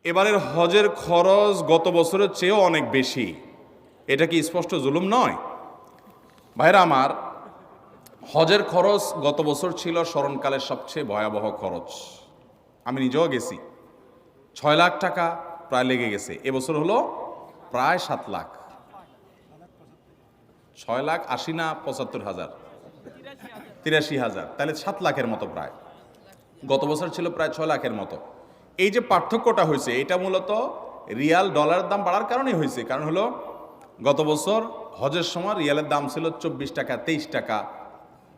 এবারের হজের খরচ গত বছরের চেয়েও অনেক বেশি। এটা কি স্পষ্ট জুলুম নয়? ভাইরা আমার, হজের খরচ গত বছর ছিল স্মরণকালের সবচেয়ে ভয়াবহ খরচ। আমি নিজেও গেছি। 6 লাখ টাকা প্রায় লেগে গেছে। এবছর হলো প্রায় 7 লাখ। 6 লাখ 80 না 75,000, 83,000, তাহলে 7 লাখের মতো প্রায়। গত বছর ছিল প্রায় 6 লাখের মতো। এই যে পার্থক্যটা হয়েছে, এটা মূলত রিয়াল ডলারের দাম বাড়ার কারণেই হয়েছে। কারণ হলো গত বছর হজের সময় রিয়ালের দাম ছিল 24 টাকা, 23 টাকা,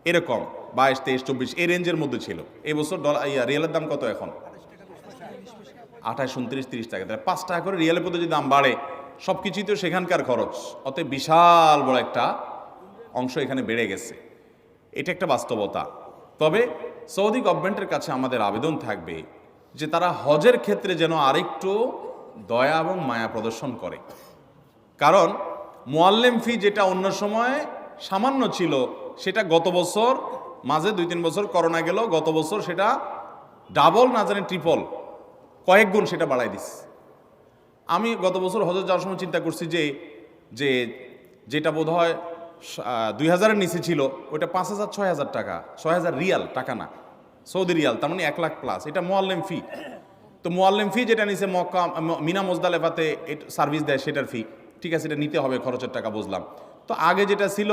এরকম 22, 23, 24 এই রেঞ্জের মধ্যে ছিল। এই বছর রিয়ালের দাম কত এখন? 28, 29, 30 টাকা। তাহলে 5 টাকা করে রিয়ালের প্রতি যদি দাম বাড়ে, সব কিছুই তো সেখানকার খরচ, অতএব বিশাল বড় একটা অংশ এখানে বেড়ে গেছে। এটা একটা বাস্তবতা। তবে সৌদি গভর্নমেন্টের কাছে আমাদের আবেদন থাকবে যে তারা হজের ক্ষেত্রে যেন আরেকটু দয়া এবং মায়া প্রদর্শন করে। কারণ মুআল্লিম ফি যেটা অন্য সময় সামান্য ছিল, সেটা গত বছর মাঝে 2-3 বছর করোনা গেল, গত বছর সেটা ডাবল না জানি ট্রিপল কয়েক গুণ সেটা বাড়াই দিস। আমি গত বছর হজে যাওয়ার সময় চিন্তা করছি যে যেটা বোধ হয় 2000-এর নিচে ছিল, ওইটা 5,000, 6,000 টাকা, 6,000 রিয়াল, টাকা না, সৌদি রিয়াল, তার মানে 1 লাখ প্লাস। এটা মুআল্লিম ফি। তো মুআল্লিম ফি যেটা নিচে মক্কা মিনা মুজদালেফাতে সার্ভিস দেয় সেটার ফি, ঠিক আছে, এটা নিতে হবে, খরচের টাকা বুঝলাম। তো আগে যেটা ছিল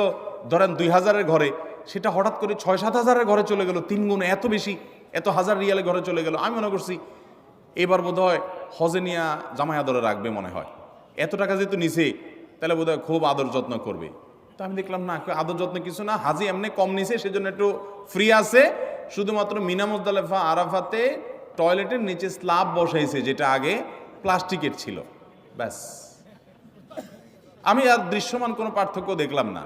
ধরেন 2000-এর ঘরে, সেটা হঠাৎ করে 6-7 হাজারের ঘরে চলে গেল, 3 গুণ, এত বেশি, এত হাজার রিয়ালের ঘরে চলে গেল। আমি মনে করছি এবার বোধ হয় হজে নিয়ে জামাই আদরে রাখবে মনে হয়, এত টাকা যেহেতু নিছে তাহলে বোধ হয় খুব আদর যত্ন করবে। তো আমি দেখলাম না, আদর যত্ন কিছু না, হাজি এমনি কম নিছে, সেজন্য একটু ফ্রি আছে। শুধুমাত্র মিনা মুজদালেফা আরাফাতে টয়লেটের নিচে স্ল্যাব বসাইছে, যেটা আগে প্লাস্টিকের ছিল, ব্যাস। আমি আর দৃশ্যমান কোনো পার্থক্য দেখলাম না,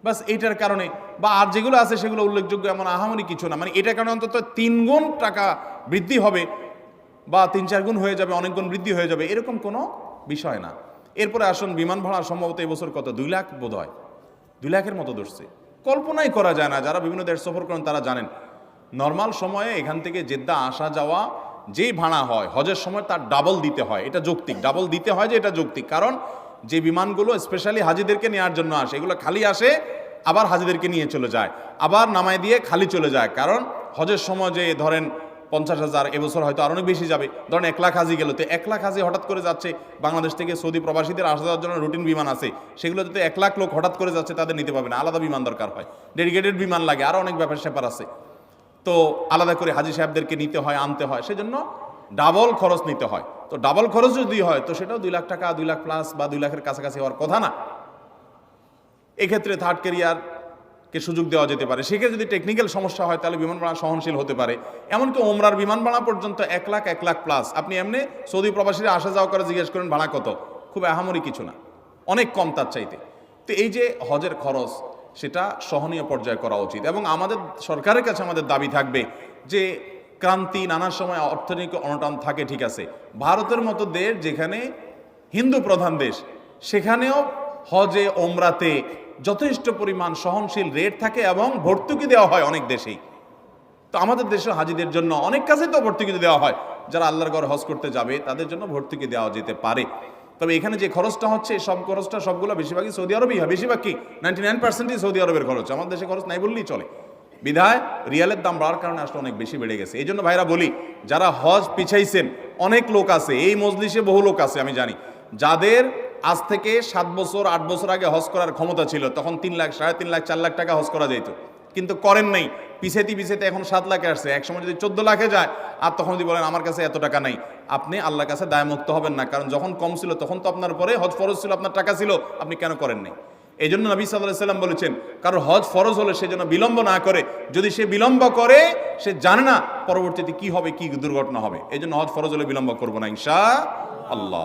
বাস। এইটার কারণে বা আর যেগুলো আছে সেগুলো উল্লেখযোগ্য এমন আহামরি কিছু না, মানে এটার কারণে অন্তত 3 গুণ টাকা বৃদ্ধি হবে বা 3-4 গুণ হয়ে যাবে, অনেক গুণ বৃদ্ধি হয়ে যাবে, এরকম কোনো বিষয় না। এরপরে আসুন, বিমান ভাড়া সম্ভবত এবছর কত, 2 লাখ বোধ হয়, 2 লাখের মতো ধরছে। কল্পনাই করা যায় না, যারা বিভিন্ন দেশ সফর করেন তারা জানেন। নর্মাল সময়ে এখান থেকে জেদ্দা আসা যাওয়া যেই ভাড়া হয়, হজের সময় তার ডাবল দিতে হয়। এটা যৌক্তিক, ডাবল দিতে হয় যে এটা যৌক্তিক। কারণ যে বিমানগুলো স্পেশালি হাজিদেরকে নেওয়ার জন্য আসে, এগুলো খালি আসে, আবার হাজিদেরকে নিয়ে চলে যায়, আবার নামায় দিয়ে খালি চলে যায়। কারণ হজের সময় যে ধরেন 50,000, এবছর হয়তো আর অনেক বেশি যাবে, ধরেন 1 লাখ হাজি গেল, তো 1 লাখ হাজি হঠাৎ করে যাচ্ছে বাংলাদেশ থেকে। সৌদি প্রবাসীদের আসা যাওয়ার জন্য রুটিন বিমান আছে, সেগুলো যদি 1 লাখ লোক হঠাৎ করে যাচ্ছে, তাদের নিতে পারবে না, আলাদা বিমান দরকার হয়, ডেডিকেটেড বিমান লাগে, আরও অনেক ব্যাপার স্যাপার আছে। তো আলাদা করে হাজি সাহেবদেরকে নিতে হয়, আনতে হয়, সেজন্য ডাবল খরচ নিতে হয়। তো ডাবল খরচ যদি হয়, তো সেটাও 2 লাখ টাকা, 2 লাখ প্লাস বা 2 লাখের কাছাকাছি হওয়ার কথা না। এক্ষেত্রে থার্ড ক্যারিয়ারকে সুযোগ দেওয়া যেতে পারে। সেক্ষেত্রে যদি টেকনিক্যাল সমস্যা হয়, তাহলে বিমান ভাড়া সহনশীল হতে পারে। এমনকি ওমরার বিমান ভাড়া পর্যন্ত 1 লাখ, 1 লাখ প্লাস। আপনি এমনি সৌদি প্রবাসীরা আসা যাওয়া করে জিজ্ঞেস করেন ভাড়া কত, খুব আহামরি কিছু না, অনেক কম তার চাইতে। তো এই যে হজের খরচ, সেটা সহনীয় পর্যায়ে করা উচিত। এবং আমাদের সরকারের কাছে আমাদের দাবি থাকবে যে ক্রান্তি, নানা সময় অর্থনৈতিক অনটন থাকে, ঠিক আছে, ভারতের মতো দেশ যেখানে হিন্দু প্রধান দেশ, সেখানেও হজে ওমরাতে যথেষ্ট পরিমাণ সহনশীল রেট থাকে এবং ভর্তুকি দেওয়া হয় অনেক দেশেই। তো আমাদের দেশে হাজিদের জন্য অনেক কাজে তো ভর্তুকি দেওয়া হয়, যারা আল্লাহর ঘরে হজ করতে যাবে তাদের জন্য ভর্তুকি দেওয়া যেতে পারে। তবে এখানে যে খরচটা হচ্ছে, সব খরচটা সবগুলো বেশিরভাগই সৌদি আরবই হয়, বেশিরভাগ কি 99%ই সৌদি আরবের খরচ, আমাদের দেশে খরচ নাই বললেই চলে। বিধায় রিয়ালের দাম বাড়ার কারণে আসলে অনেক বেশি বেড়ে গেছে। এই জন্য ভাইরা বলি, যারা হজ পিছাইছেন, অনেক লোক আছে এই মজলিসে, বহু লোক আছে আমি জানি, যাদের আজ থেকে 7 বছর 8 বছর আগে হজ করার ক্ষমতা ছিল, তখন 3 লাখ, 3.5 লাখ, 4 লাখ টাকা হজ করা যেত, কিন্তু করেন নাই। পিছাইতে এখন 7 লাখে আসছে, একসময় যদি 14 লাখে যায়, আর তখন যদি বলেন আমার কাছে এত টাকা নাই, আপনি আল্লাহর কাছে দায়মুক্ত হবেন না। কারণ যখন কম ছিল তখন তো আপনার পরে হজ ফরজ ছিল, আপনার টাকা ছিল, আপনি কেন করেন নাই? এই জন্য নবী সাল্লাল্লাহু আলাইহি ওয়াসাল্লাম বলেছেন, কারণ হজ ফরজ হলে সে যেন বিলম্ব না করে। যদি সে বিলম্ব করে, সে জানে না পরবর্তীতে কি হবে, কি দুর্ঘটনা হবে। এই জন্য হজ ফরজ হলে বিলম্ব করবো না ইনশাআল্লাহ।